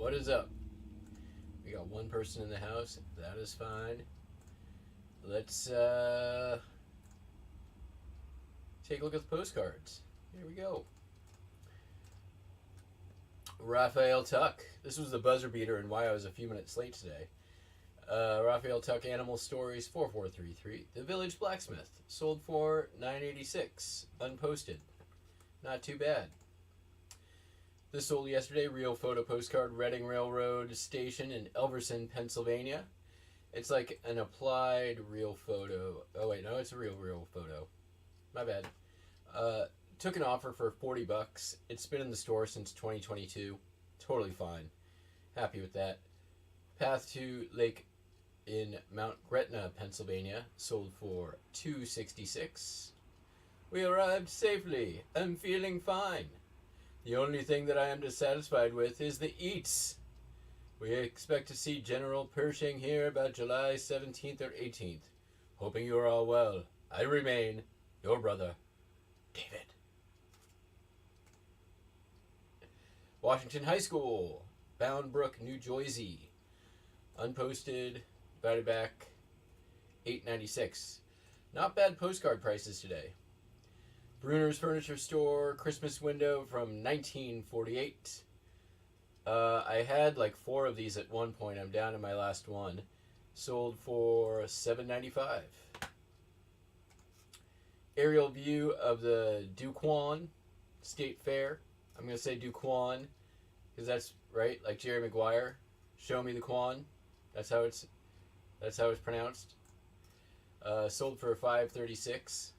What is up? We got one person in the house. That is fine. Let's take a look at the postcards. Here we go. Raphael Tuck. This was the buzzer beater and why I was a few minutes late today. Raphael Tuck Animal Stories 4433. The Village Blacksmith. Sold for $9.86. Unposted. Not too bad. This sold yesterday. Real photo postcard. Reading Railroad Station in Elverson, Pennsylvania. It's like an applied real photo. Oh wait, no, it's a real photo. My bad. Took an offer for $40. It's been in the store since 2022. Totally fine. Happy with that. Path to Lake in Mount Gretna, Pennsylvania. Sold for $2.66. We arrived safely. I'm feeling fine. The only thing that I am dissatisfied with is the eats. We expect to see General Pershing here about July 17th or 18th. Hoping you are all well. I remain your brother, David. Washington High School, Bound Brook, New Jersey. Unposted, value back, $8.96. Not bad postcard prices today. Bruner's Furniture Store, Christmas window from 1948. I had like 4 of these at one point. I'm down to my last one. Sold for $7.95. Aerial view of the Duquan State Fair. I'm going to say Duquan because that's right, like Jerry Maguire. Show me the Quan. That's how it's pronounced. Sold for $5.36.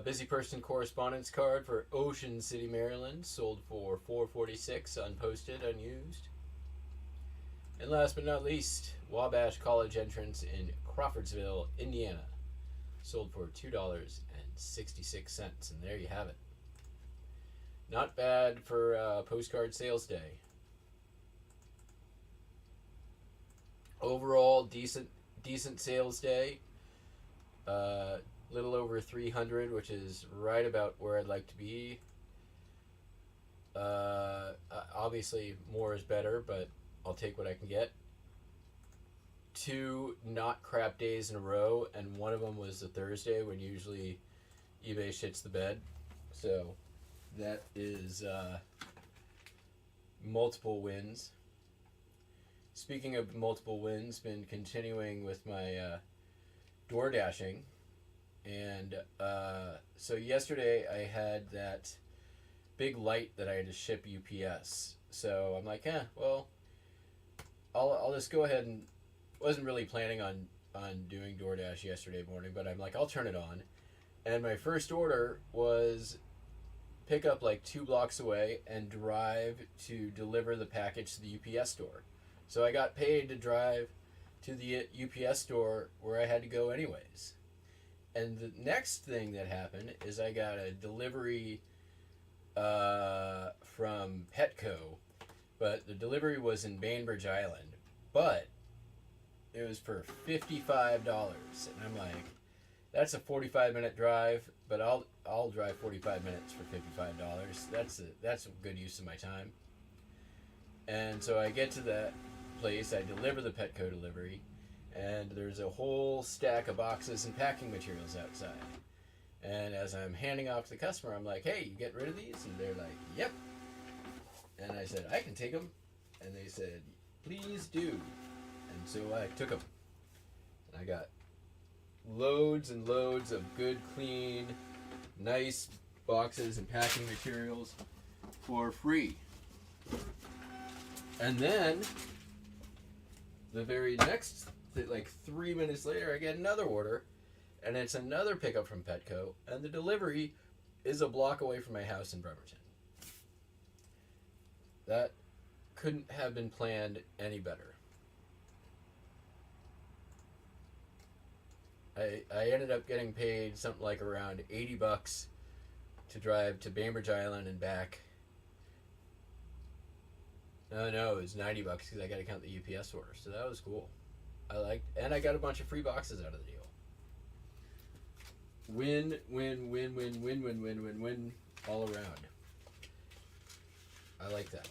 Busy person correspondence card for Ocean City, Maryland. Sold for $4.46. Unposted, unused. And last but not least, Wabash College entrance in Crawfordsville, Indiana. Sold for $2.66. And there you have it. Not bad for postcard sales day. Overall, decent sales day. Little over 300, which is right about where I'd like to be. Obviously, more is better, but I'll take what I can get. 2 not crap days in a row, and one of them was a Thursday when usually eBay shits the bed. So that is multiple wins. Speaking of multiple wins, been continuing with my door dashing. And so yesterday I had that big light that I had to ship UPS. So I'm like, well, I'll just go ahead and wasn't really planning on doing DoorDash yesterday morning, but I'm like, I'll turn it on. And my first order was pick up like 2 blocks away and drive to deliver the package to the UPS store. So I got paid to drive to the UPS store where I had to go anyways. And the next thing that happened is I got a delivery from Petco, but the delivery was in Bainbridge Island, but it was for $55, and I'm like, that's a 45-minute drive, but I'll drive 45 minutes for $55. That's a good use of my time. And so I get to that place, I deliver the Petco delivery, and there's a whole stack of boxes and packing materials outside. And as I'm handing off to the customer, I'm like, hey, you get rid of these? And they're like, yep. And I said, I can take them. And they said, please do. And so I took them. And I got loads and loads of good, clean, nice boxes and packing materials for free. And then the very next, like 3 minutes later, I get another order, and it's another pickup from Petco, and the delivery is a block away from my house in Bremerton. That couldn't have been planned any better. I ended up getting paid something like around $80 to drive to Bainbridge Island and back. No, it was $90 because I got to count the UPS order, so that was cool. And I got a bunch of free boxes out of the deal. Win, win, win, win, win, win, win, win, win, all around. I like that.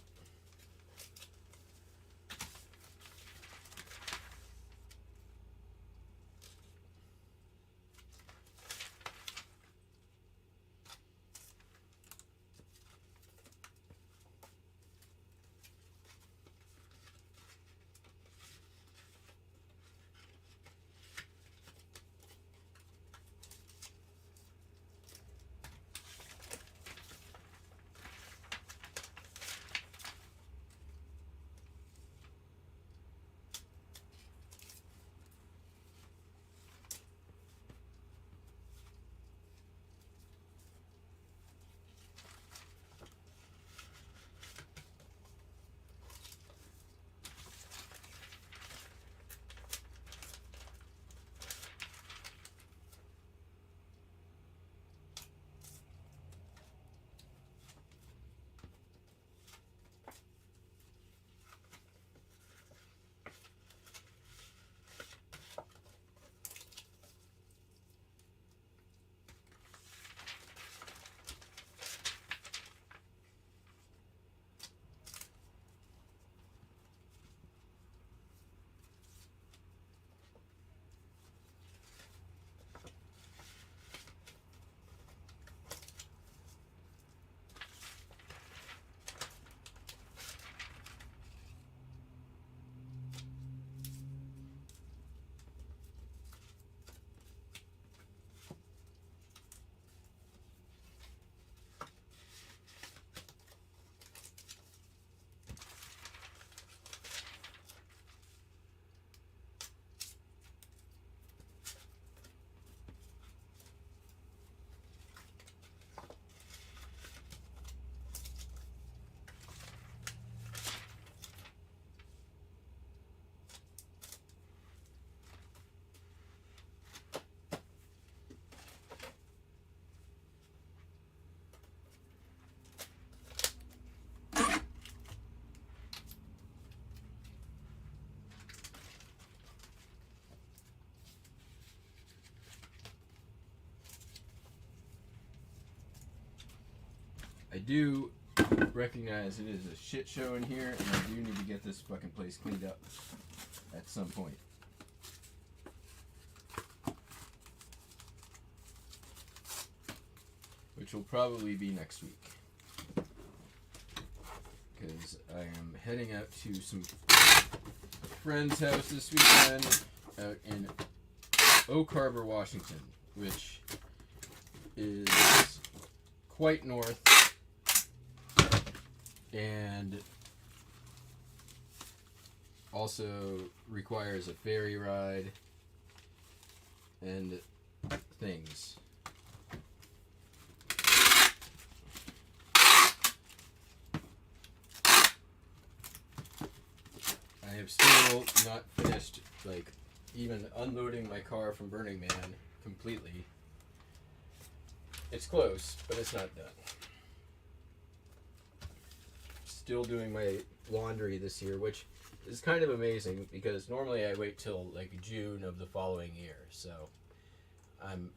I do recognize it is a shit show in here, and I do need to get this fucking place cleaned up at some point. Which will probably be next week. Because I am heading out to some friend's house this weekend out in Oak Harbor, Washington, which is quite north and also requires a ferry ride and things. I have still not finished, like, even unloading my car from Burning Man completely. It's close, but it's not done. Still doing my laundry this year, which is kind of amazing because normally I wait till like June of the following year, so I'm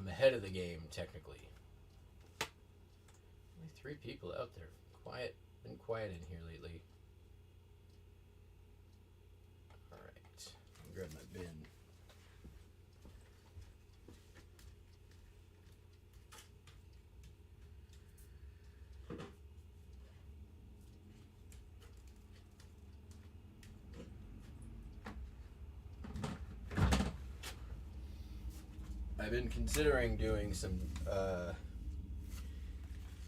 ahead of the game technically. Only 3 people out there. Been quiet in here lately. All right, I'll grab my bin. I've been considering doing some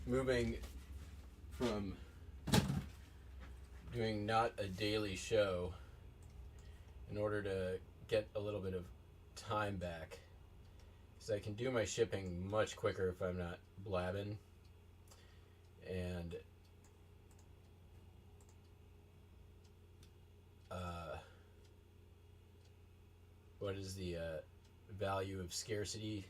moving from doing not a daily show in order to get a little bit of time back, because I can do my shipping much quicker if I'm not blabbing. And what is the value of scarcity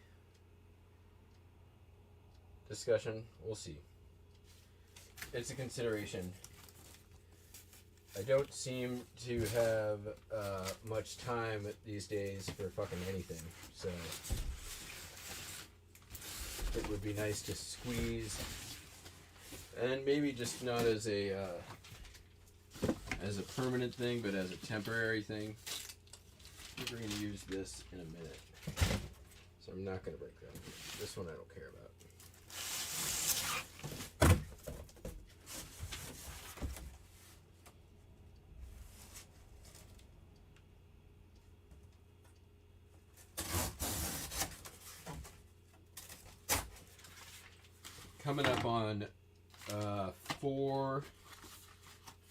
discussion? We'll see. It's a consideration. I don't seem to have much time these days for fucking anything, so it would be nice to squeeze And maybe just not as a permanent thing, but as a temporary thing. I think we're going to use this in a minute. So I'm not going to break that. This one I don't care about. Coming up on 4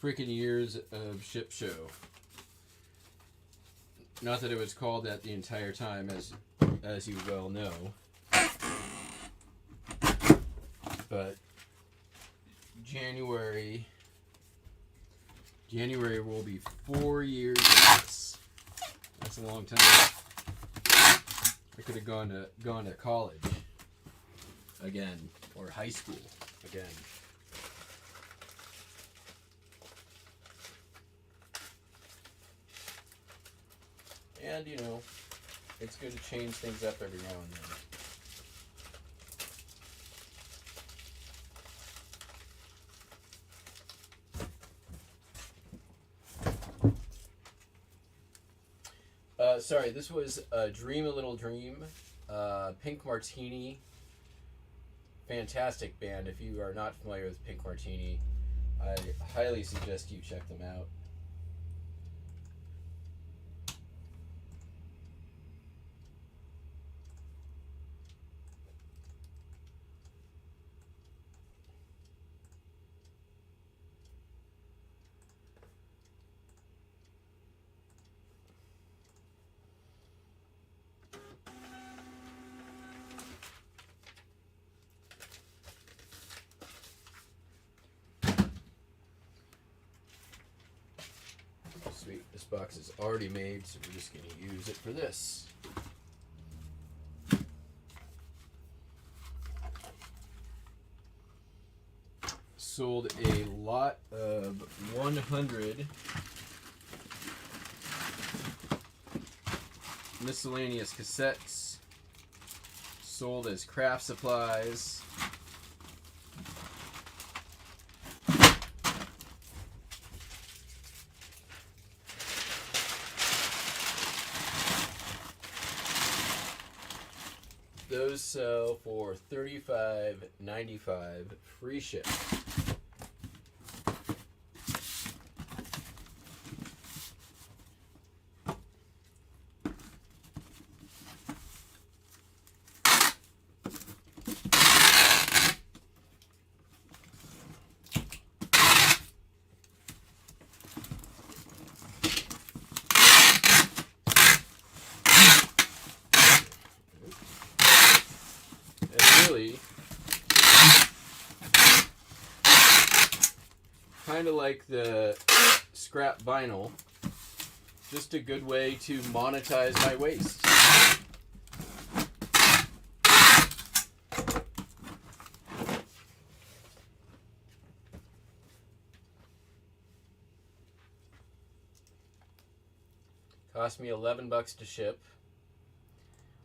freaking years of SHIPSHOW. Not that it was called that the entire time, as you well know. But January will be 4 years of this. That's a long time. I could have gone to college again, or high school again. And, you know, it's good to change things up every now and then. Sorry, this was Dream a Little Dream, Pink Martini. Fantastic band. If you are not familiar with Pink Martini, I highly suggest you check them out. Sweet, this box is already made, so we're just going to use it for this. Sold a lot of 100 miscellaneous cassettes, sold as craft supplies. Those sell for $35.95 free ship. Kind of like the scrap vinyl, just a good way to monetize my waste. Cost me $11 to ship.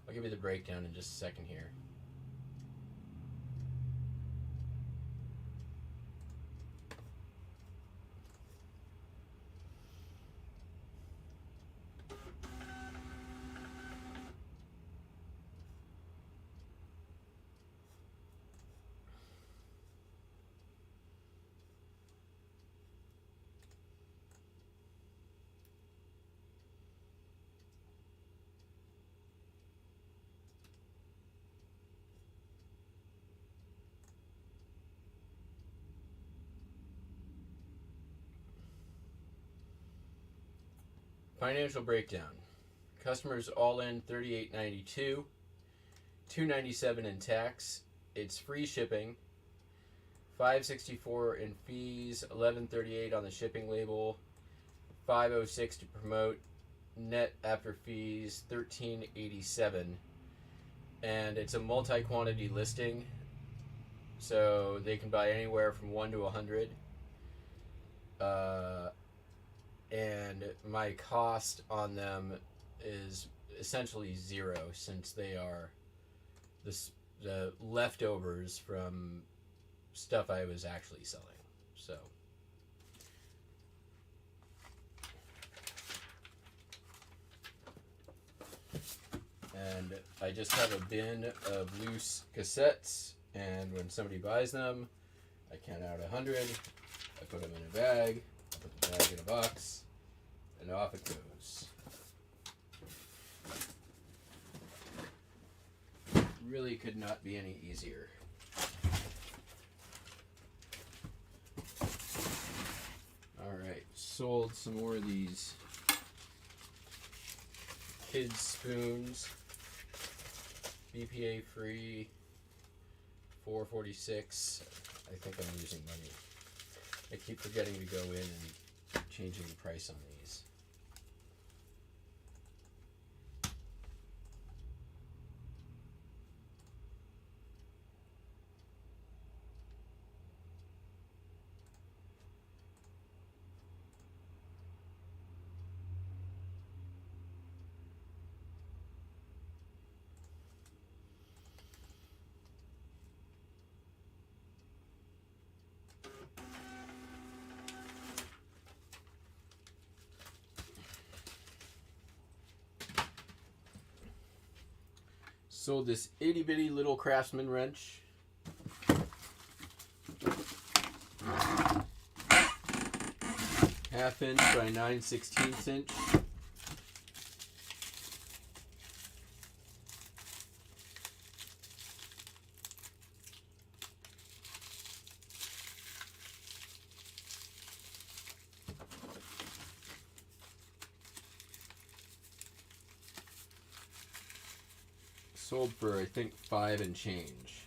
I'll give you the breakdown in just a second here. Financial breakdown. Customers all in $38.92, $2.97 in tax. It's free shipping. $5.64 in fees, $11.38 on the shipping label, $5.06 to promote. Net after fees $13.87, and it's a multi-quantity listing, so they can buy anywhere from 1 to 100. And my cost on them is essentially zero, since they are the leftovers from stuff I was actually selling. So. And I just have a bin of loose cassettes, and when somebody buys them, I count out 100, I put them in a bag, I put the bag in a box, and off it goes. Really could not be any easier. Alright, sold some more of these kids spoons. BPA free, $4.46. I think I'm losing money. I keep forgetting to go in and changing the price on these. Sold this itty bitty little Craftsman wrench. Half inch by 9/16 inch. Sold for, I think, $5 and change.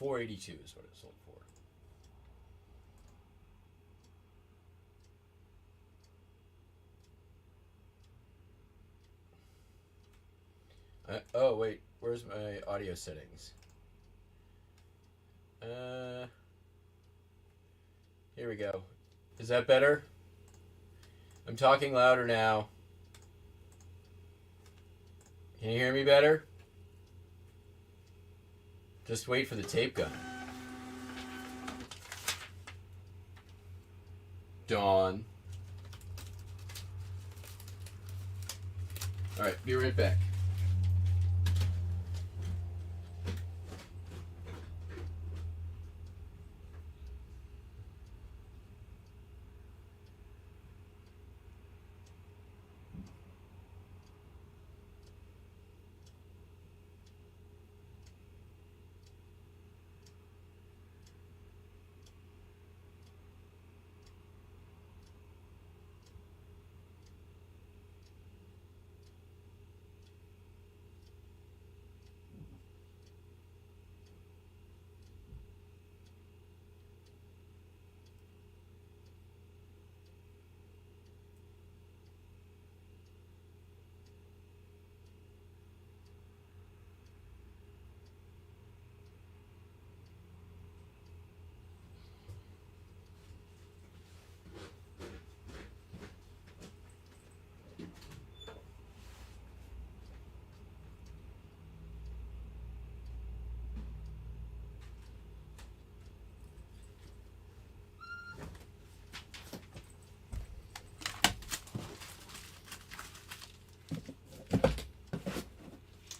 $4.82 is what it sold for. Oh wait, where's my audio settings? Here we go. Is that better? I'm talking louder now. Can you hear me better? Just wait for the tape gun. Dawn. Alright, be right back.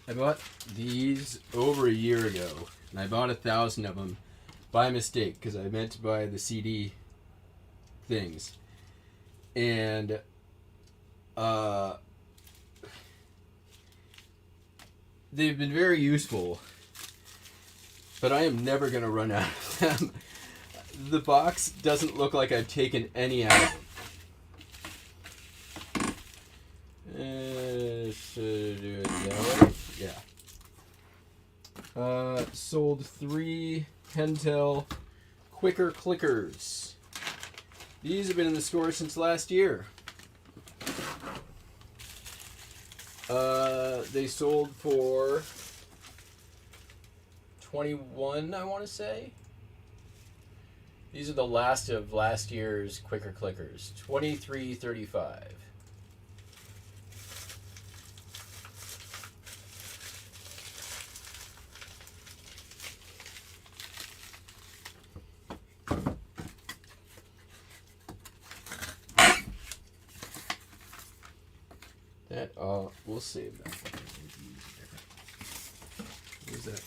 I bought these over a year ago, and I bought 1,000 of them by mistake because I meant to buy the CD things, and they've been very useful. but I am never going to run out of them. The box doesn't look like I've taken any out of them. Should do it that way. Yeah. Sold 3 Pentel quicker clickers. These have been in the store since last year. They sold for 21, I want to say. These are the last of last year's quicker clickers. $23.35. That we'll save that one. Where's that?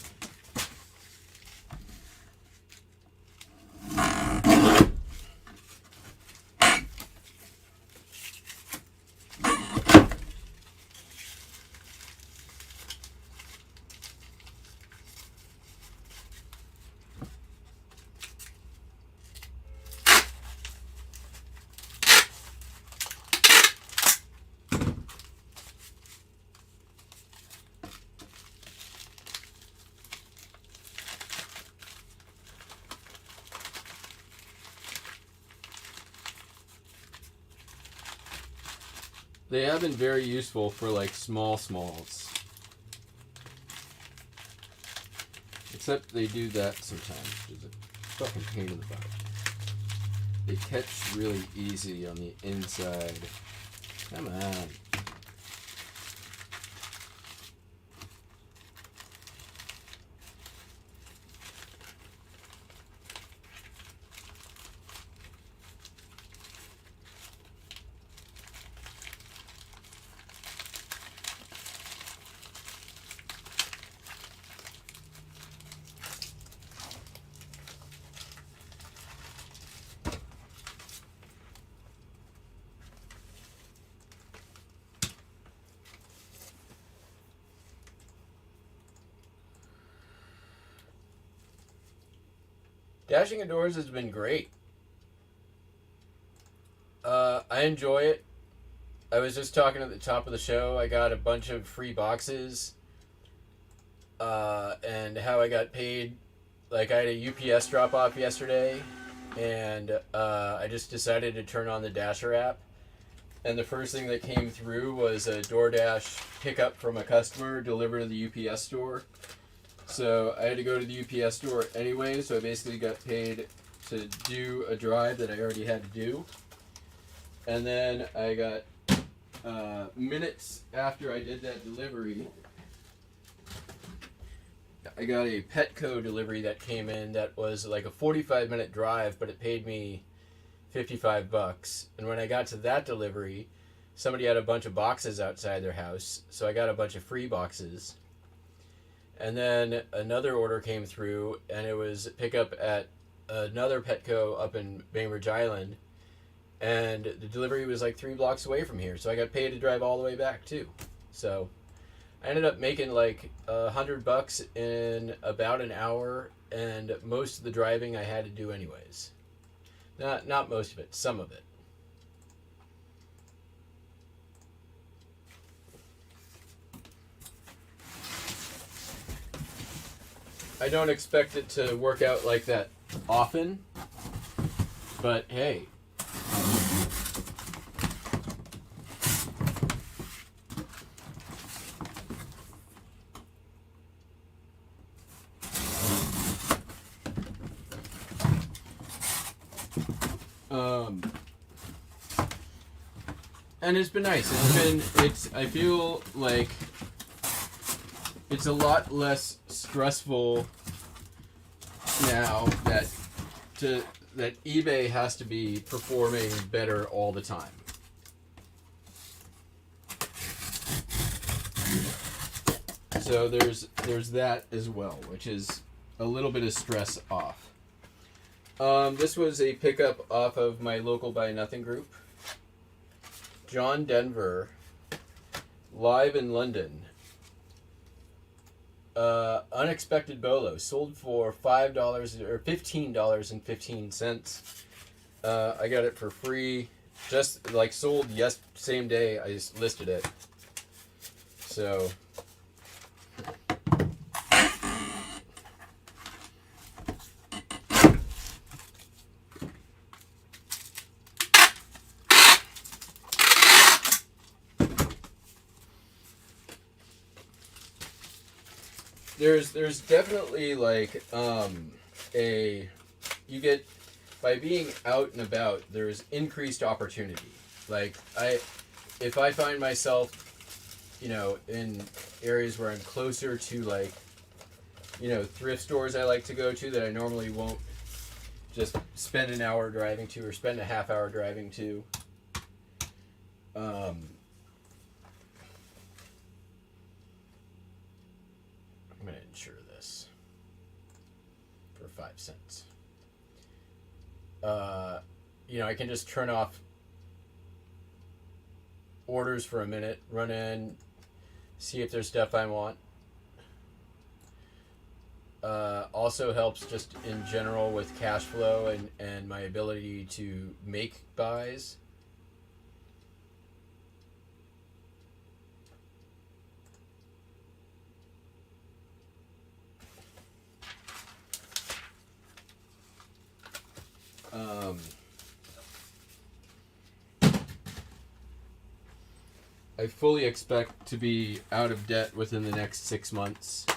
They have been very useful for like smalls. Except they do that sometimes, which is a fucking pain in the butt. They catch really easy on the inside. Come on. Dashing Indoors has been great. I enjoy it. I was just talking at the top of the show. I got a bunch of free boxes. And how I got paid. Like, I had a UPS drop-off yesterday. And I just decided to turn on the Dasher app. And the first thing that came through was a DoorDash pickup from a customer delivered to the UPS store. So I had to go to the UPS store anyway, so I basically got paid to do a drive that I already had to do. And then I got, minutes after I did that delivery, I got a Petco delivery that came in that was like a 45-minute drive, but it paid me $55. And when I got to that delivery, somebody had a bunch of boxes outside their house, so I got a bunch of free boxes. And then another order came through, and it was pickup at another Petco up in Bainbridge Island, and the delivery was like 3 blocks away from here, so I got paid to drive all the way back too. So I ended up making like $100 in about an hour, and most of the driving I had to do anyways. Not most of it, some of it. I don't expect it to work out like that often, but hey. And it's been nice. I feel like it's a lot less stressful now that eBay has to be performing better all the time. So there's that as well, which is a little bit of stress off. This was a pickup off of my local Buy Nothing group. John Denver, live in London. unexpected BOLOS sold for $5 or $15.15. I got it for free, just like sold same day I just listed it. So there's definitely like you get, by being out and about, there's increased opportunity. Like if I find myself, in areas where I'm closer to like, thrift stores I like to go to that I normally won't just spend an hour driving to or spend a half hour driving to. I'm going to insure this for 5 cents. I can just turn off orders for a minute, run in, see if there's stuff I want. Also helps just in general with cash flow and my ability to make buys. I fully expect to be out of debt within the next 6 months.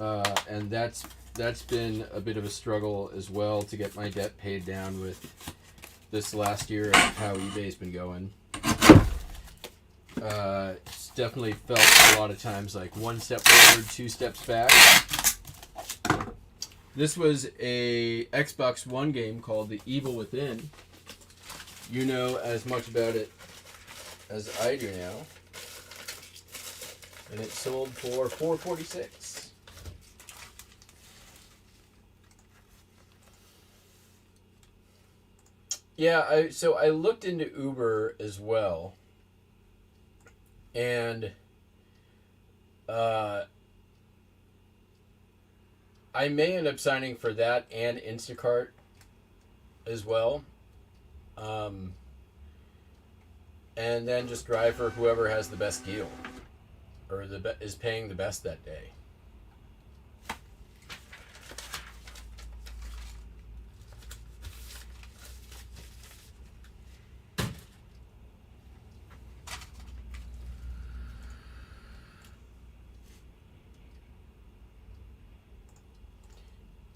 And that's been a bit of a struggle as well to get my debt paid down with this last year and how eBay's been going. It's definitely felt a lot of times like 1 step forward, 2 steps back. This was a Xbox One game called The Evil Within. You know as much about it as I do now. And it sold for $4.46. Yeah, so I looked into Uber as well. And I may end up signing for that and Instacart as well. And then just drive for whoever has the best deal or is paying the best that day.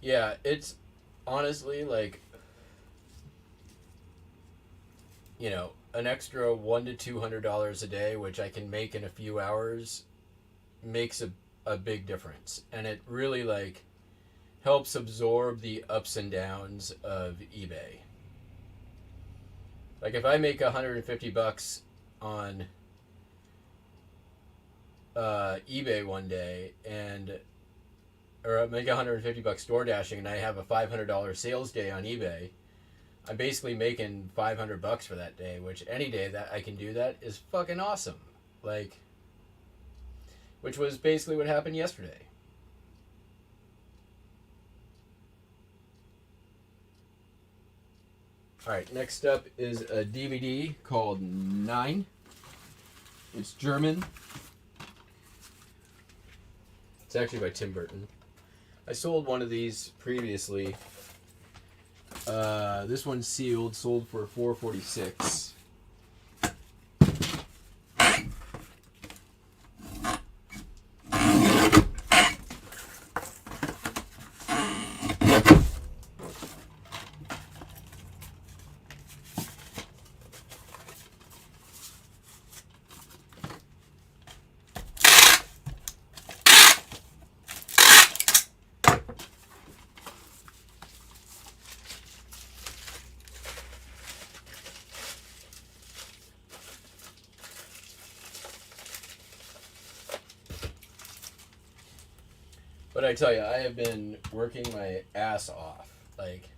Yeah, it's honestly like, an extra $100 to $200 a day, which I can make in a few hours, makes a big difference. And it really like helps absorb the ups and downs of eBay. Like if I make $150 on eBay one day or I make $150 door dashing and I have a $500 sales day on eBay, I'm basically making $500 for that day, which any day that I can do that is fucking awesome. Like, which was basically what happened yesterday. Alright, next up is a DVD called 9. It's German. It's actually by Tim Burton. I sold one of these previously. This one's sealed, sold for $4.46. But I tell you, I have been working my ass off. Like,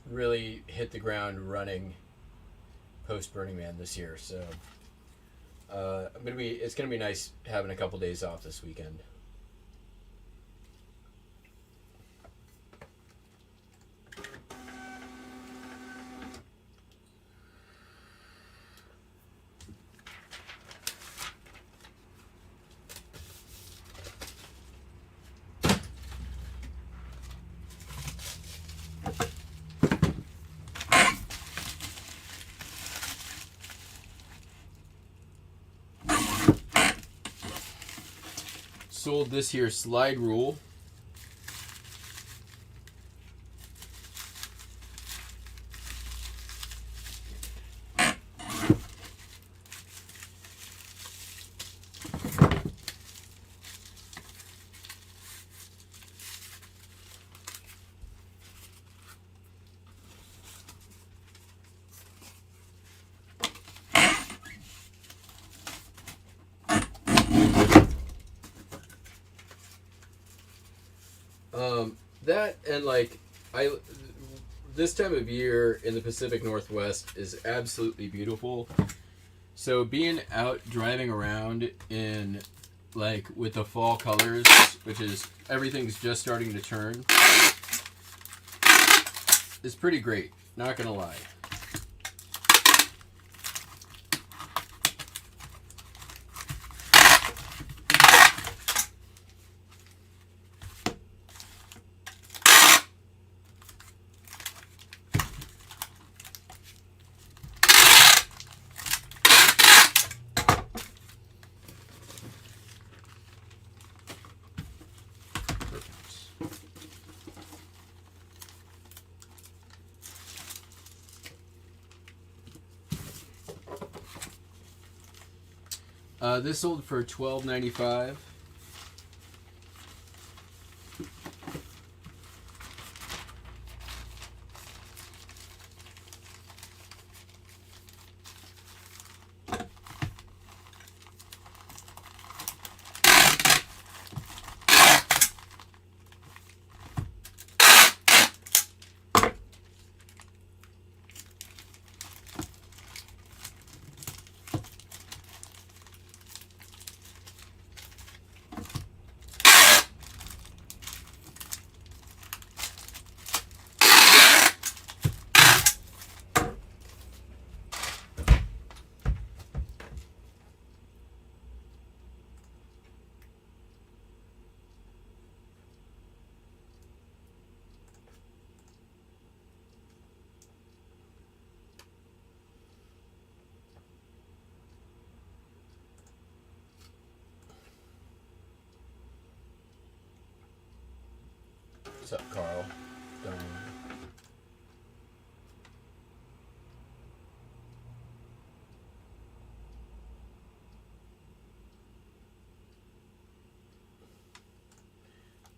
really hit the ground running post Burning Man this year. So it's gonna be nice having a couple days off this weekend. Sold this here slide rule. That and this time of year in the Pacific Northwest is absolutely beautiful. So being out driving around in with the fall colors, which is everything's just starting to turn, is pretty great. Not gonna lie. This sold for $12.95. What's up, Carl?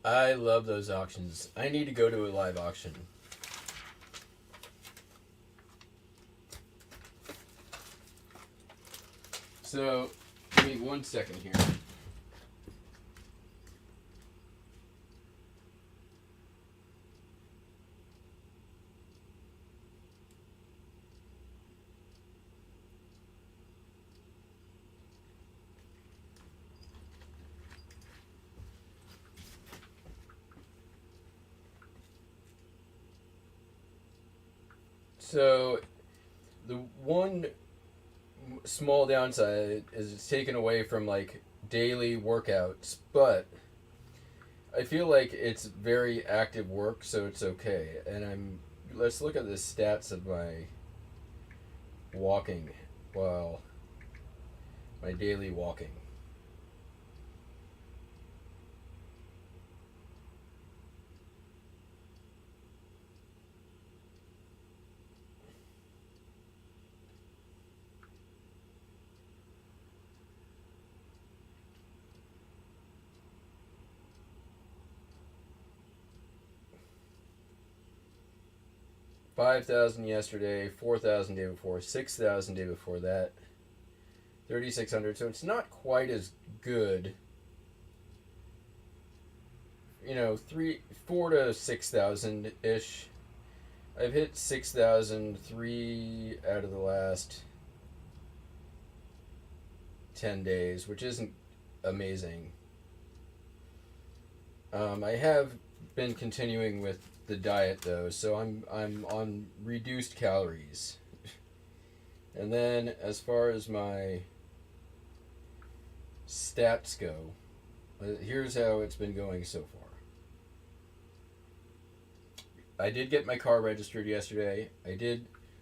I love those auctions. I need to go to a live auction. So, give me 1 second here. So, the one small downside is it's taken away from daily workouts, but I feel like it's very active work, so it's okay. And let's look at the stats of my walking. Wow, my daily walking. $5,000 yesterday, 4,000 day before, 6,000 day before that, 3,600. So it's not quite as good. 4 to 6,000 ish. I've hit 6,003 out of the last 10 days, which isn't amazing. I have been continuing with the diet though, so I'm on reduced calories. And then as far as my stats go, here's how it's been going so far. I did get my car registered yesterday.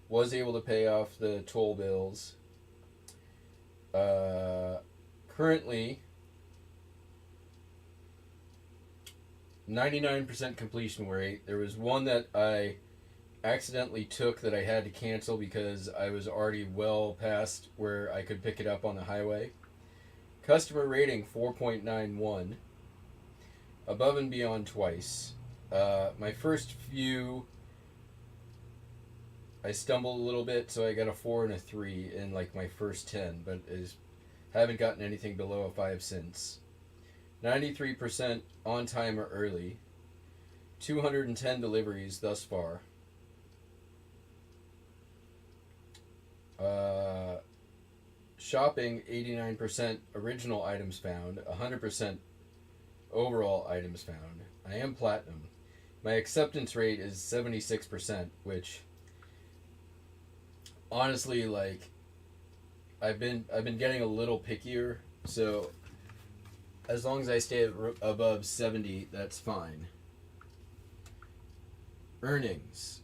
Was able to pay off the toll bills. Currently 99% completion rate. There was one that I accidentally took that I had to cancel because I was already well past where I could pick it up on the highway. Customer rating 4.91. Above and beyond twice. My first few, I stumbled a little bit, so I got a 4 and a 3 in like my first 10, but haven't gotten anything below a 5 since. 93% on time or early. 210 deliveries thus far. Shopping, 89% original items found, 100% overall items found. I am platinum. My acceptance rate is 76%, which honestly, like, I've been getting a little pickier, so as long as I stay above 70, that's fine. Earnings,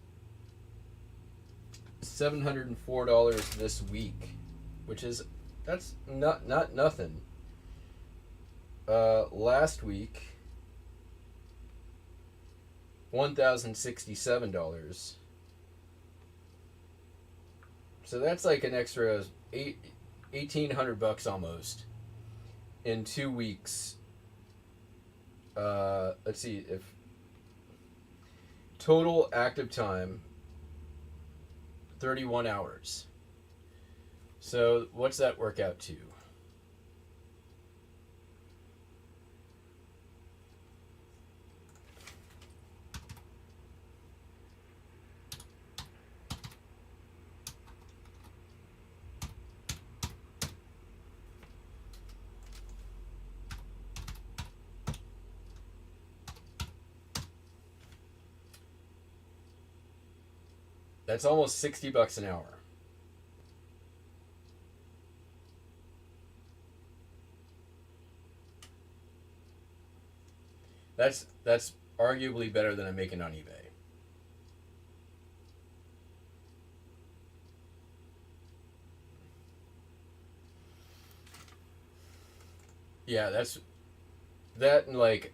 $704 this week, which is that's not nothing. Last week, $1,067. So that's like an extra $1,800 almost in 2 weeks. Let's see if total active time 31 hours. So what's that work out to? That's almost $60 an hour. That's arguably better than I'm making on eBay. Yeah, that and like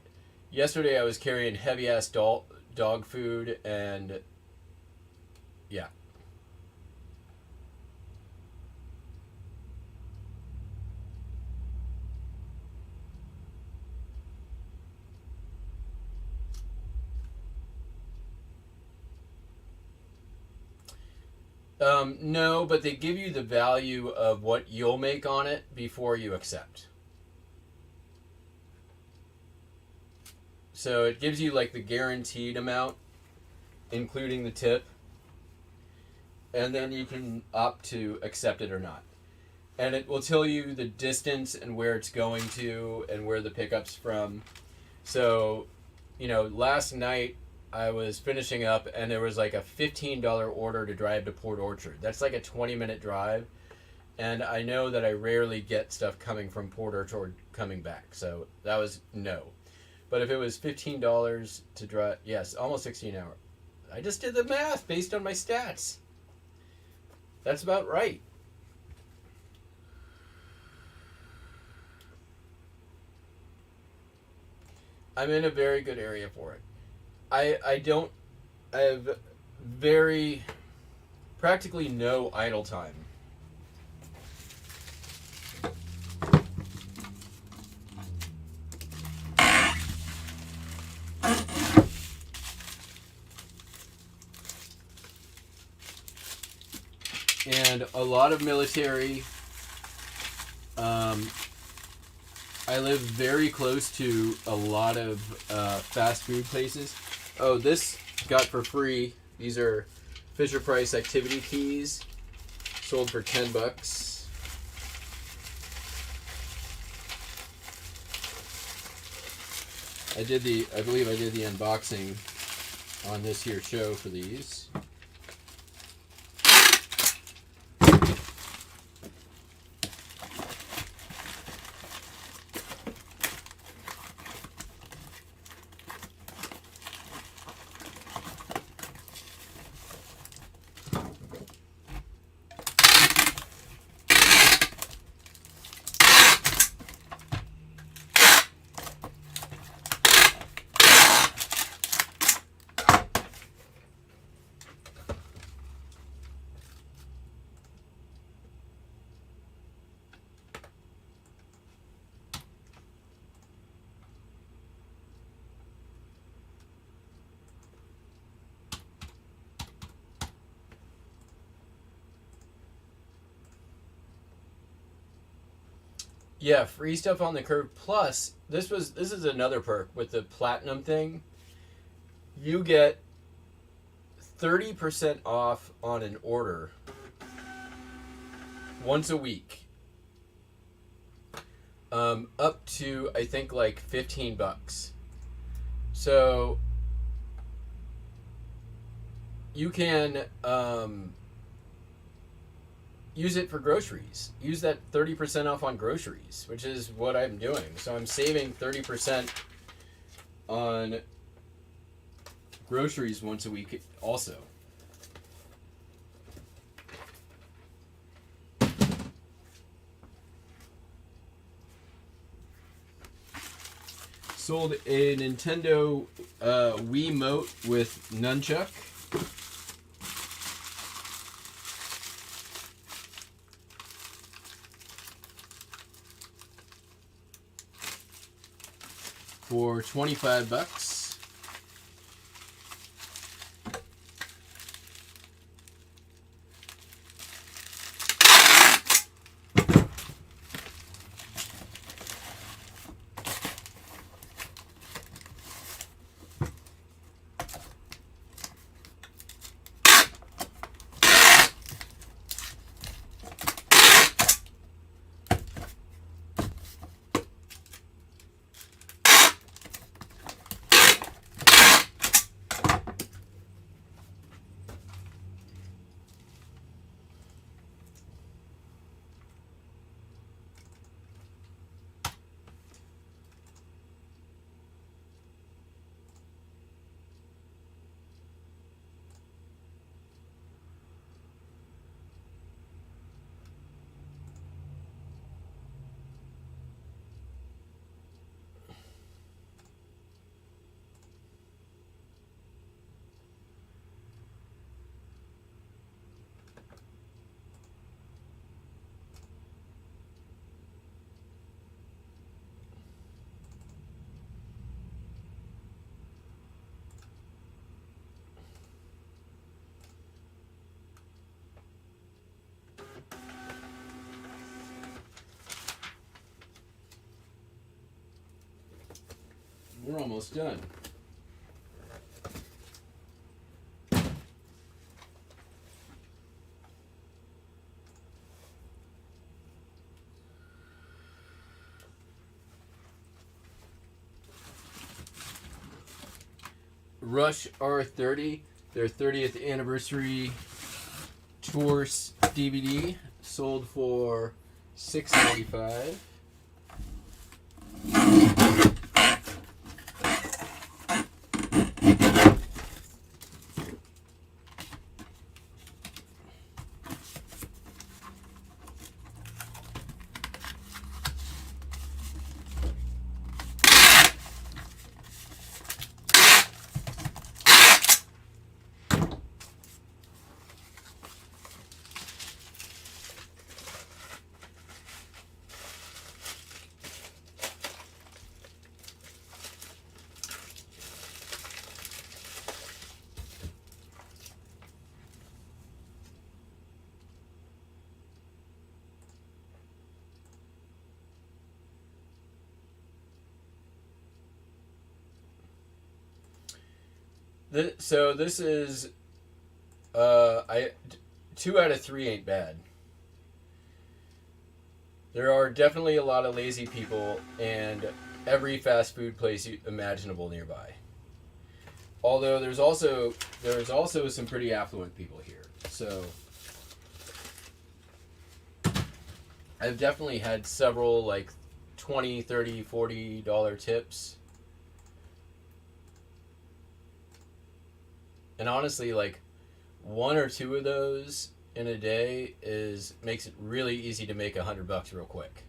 yesterday I was carrying heavy ass dog food and yeah. No, but they give you the value of what you'll make on it before you accept. So it gives you like the guaranteed amount, including the tip, and then you can opt to accept it or not. And it will tell you the distance and where it's going to and where the pickup's from. So, last night I was finishing up and there was like a $15 order to drive to Port Orchard. That's like a 20-minute drive. And I know that I rarely get stuff coming from Port Orchard coming back. So that was no. But if it was $15 to drive, yes, almost 16 hours. I just did the math based on my stats. That's about right. I'm in a very good area for it. I have practically no idle time. And a lot of military. I live very close to a lot of fast food places. Oh, this got for free These are Fisher Price activity keys, sold for $10. I believe I did the unboxing on this here show for these. Yeah, free stuff on the curve. Plus, this is another perk with the platinum thing. You get 30% off on an order once a week. Up to I think like $15. So you can use it for groceries. Use that 30% off on groceries, which is what I'm doing. So I'm saving 30% on groceries once a week also. Sold a Nintendo Wiimote with nunchuck. For $25. We're almost done. Rush R30, their 30th anniversary tour DVD, sold for $6.95. So this is I 2 out of 3 ain't bad. There are definitely a lot of lazy people and every fast food place imaginable nearby. Although there's also some pretty affluent people here. So I've definitely had several like 20, 30, $40 tips. And honestly, like 1 or 2 of those in a day makes it really easy to make $100 real quick,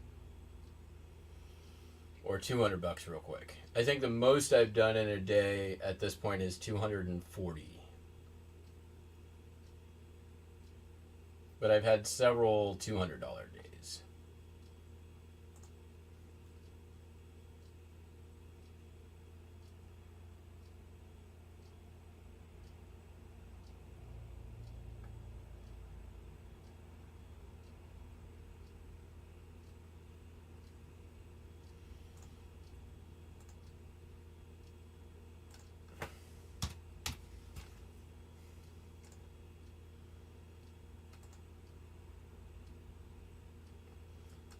or $200 real quick. I think the most I've done in a day at this point is 240. But I've had several $200 days.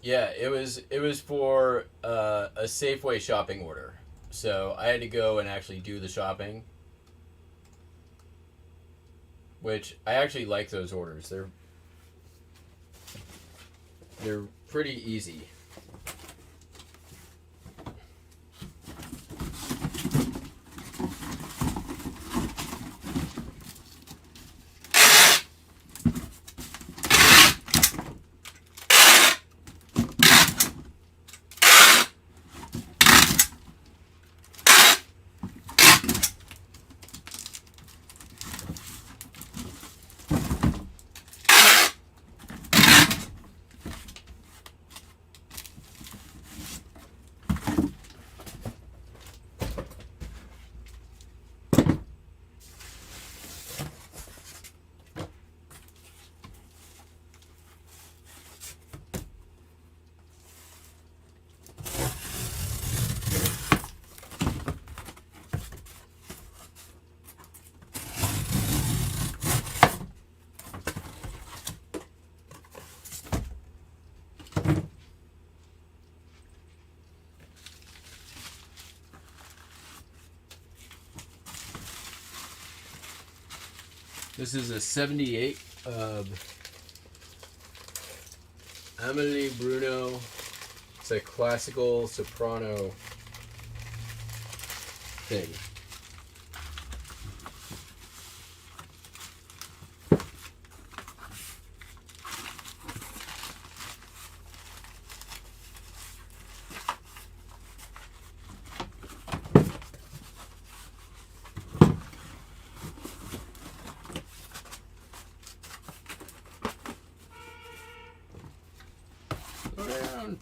Yeah, it was for a Safeway shopping order, so I had to go and actually do the shopping, which I actually like those orders. They're pretty easy. This is a 78 of Amelie Bruno. It's a classical soprano thing. Around.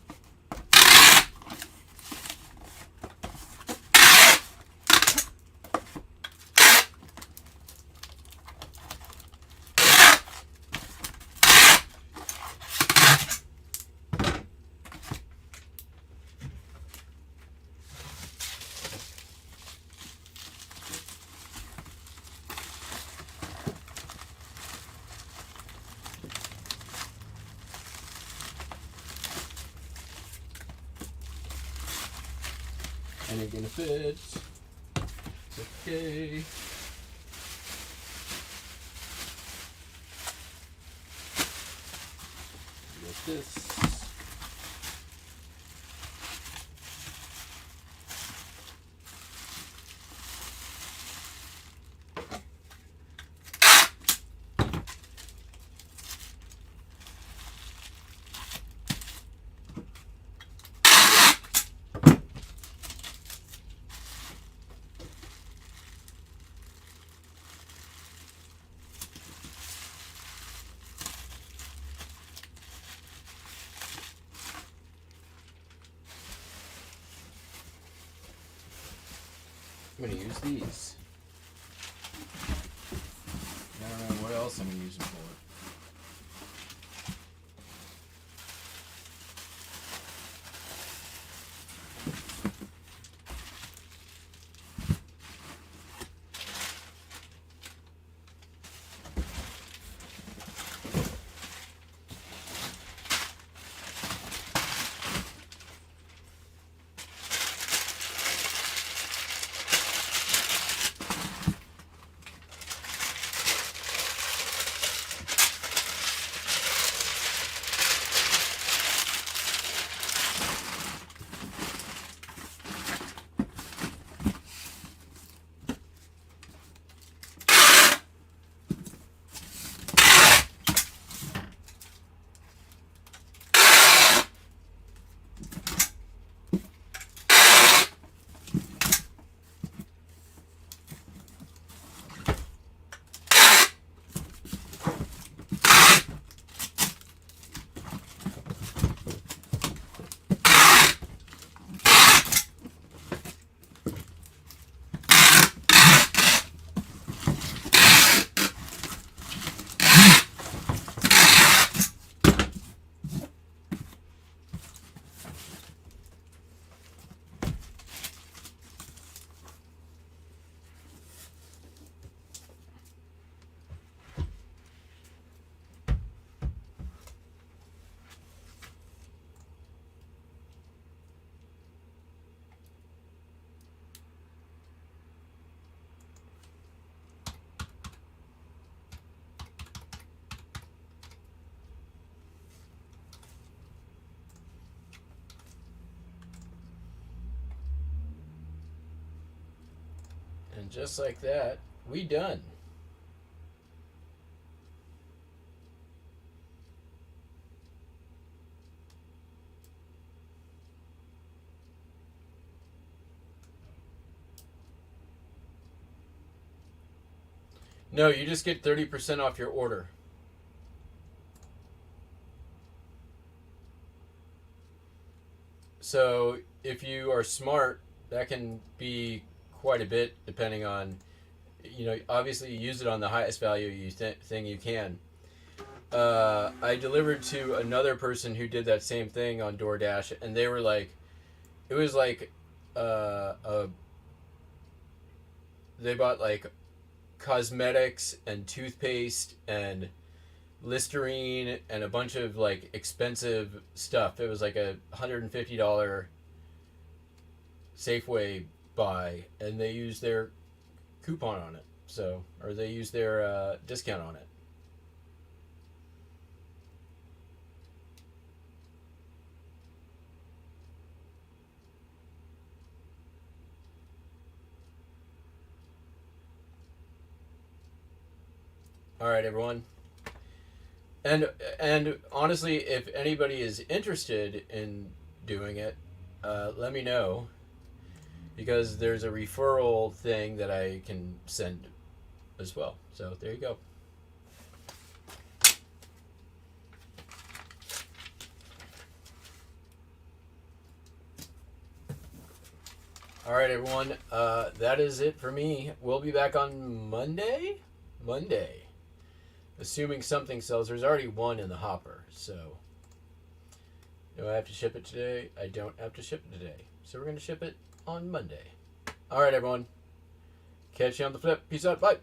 And it's gonna fit. It's okay. Like this. I'm gonna use these. I don't know what else I'm gonna use them for. And just like that, we done. No, you just get 30% off your order. So if you are smart, that can be quite a bit depending on, obviously you use it on the highest value thing you can. I delivered to another person who did that same thing on DoorDash, and they were like, it was like, they bought like cosmetics and toothpaste and Listerine and a bunch of like expensive stuff. It was like a $150 Safeway buy, and they used their coupon on it. So, or they used their discount on it. All right, everyone. And honestly, if anybody is interested in doing it, let me know, because there's a referral thing that I can send as well. So there you go. All right, everyone. That is it for me. We'll be back on Monday. Assuming something sells. There's already one in the hopper, so do I have to ship it today? I don't have to ship it today, so we're going to ship it on Monday. All right, everyone. Catch you on the flip. Peace out. Bye.